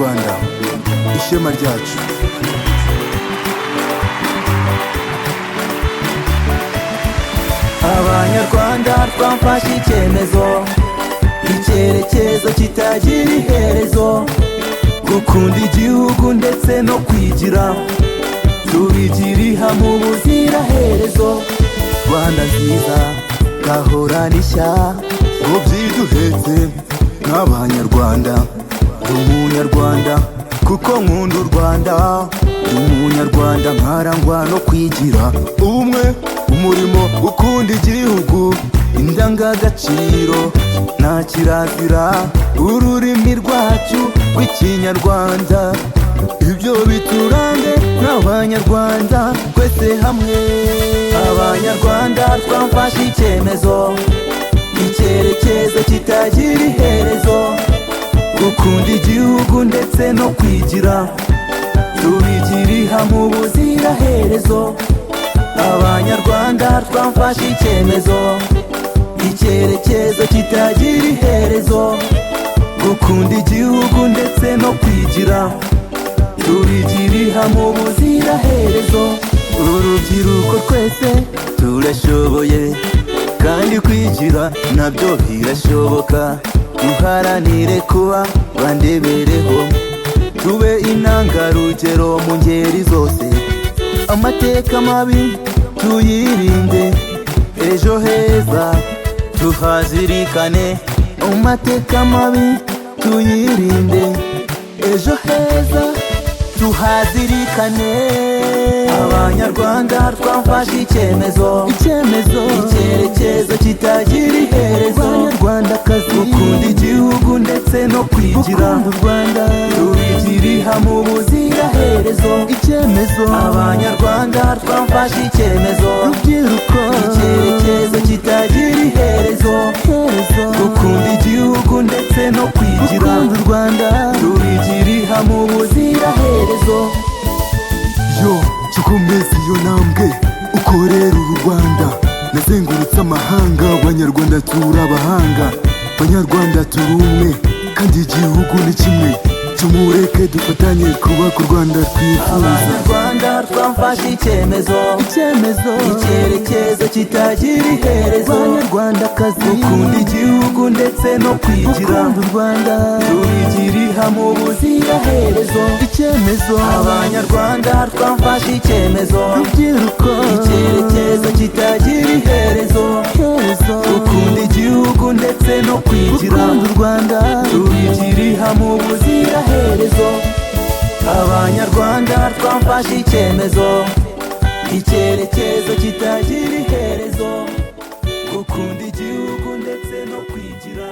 Rwanda, ishema ryacu. Abanyarwanda twafashe icyemezo, icyerekezo kitagira iherezo, gukunda igihugu ndetse no kwigira, tubigiriha mu buziraherezo. Rwanda nziza gahorana ishya, ngo byiduhetse nk'abanyarwanda. Ndi umunyarwanda kuko nkunda u Rwanda, ndi umunyarwanda nkarangwa no kwigira, ubumwe, umurimo, ukunda igihugu, indangagaciro nta kirazira, ururimi rwacu rw'ikinyarwanda, ibyo biturange nk'abanyarwanda twese hamwe. Abanyarwanda twafashe icyemezo, icyerekezo kitagira iherezo, gukunda igihugu ndetse no kwigira, tubigiriha mu buziraherezo. Abanyarwanda twafashe icyemezo, icyerekezo kitagira iherezo, gukunda igihugu ndetse no kwigira, tubigiriha mu buziraherezo. Uru rubyiruko twese turashoboye, kandi kwigira nabyo birashoboka. Duharanire kuba bandebereho, tube intangarugero mu ngeri zose. Amateka mabi tuyirinde, ejo heza tuhazirikane. Amateka mabi tuyirinde, ejo heza tuhazirikane. Abanyarwanda twafashe icyemezo, icyerekezo kitagira iherezo, Abanyarwandakazi gukunda igihugu ndetse no kwigira, gukunda u Rwanda, tubigiriha mu buziraherezo. icyemezo. Abanyarwanda twafashe icyemezo, Rubyiruko, icyerekezo kitagira iherezo, gukunda igihugu ndetse no kwigira, gukunda u Rwanda, tubigiriha mu buziraherezo. yo tukomeze iyo ntambwe, ukorera uru Rwanda. Nazengurutse amahanga, abanyarwanda turi abahanga, abanyarwanda turi umwe, kandi igihugu ni kimwe. Tumureke dufatanye kubaka u Rwanda twifuza. Abanyarwanda twafashe icyemezo, icyerekezo kitagira iherezo, Abanyarwandakazi gukunda igihugu ndetse no kwigira, gukunda u Rwanda, tubigiriha mu buziraherezo. icyemezo. Abanyarwanda twafashe icyemezo, Rubyiruko, icyerekezo kitagira iherezo, gukunda igihugu ndetse no kwigira, gukunda u Rwanda, tubigiriha mu buziraherezo. Abanyarwanda twafashe icyemezo, icyerekezo kitagira iherezo, gukunda igihugu ndetse no kwigira.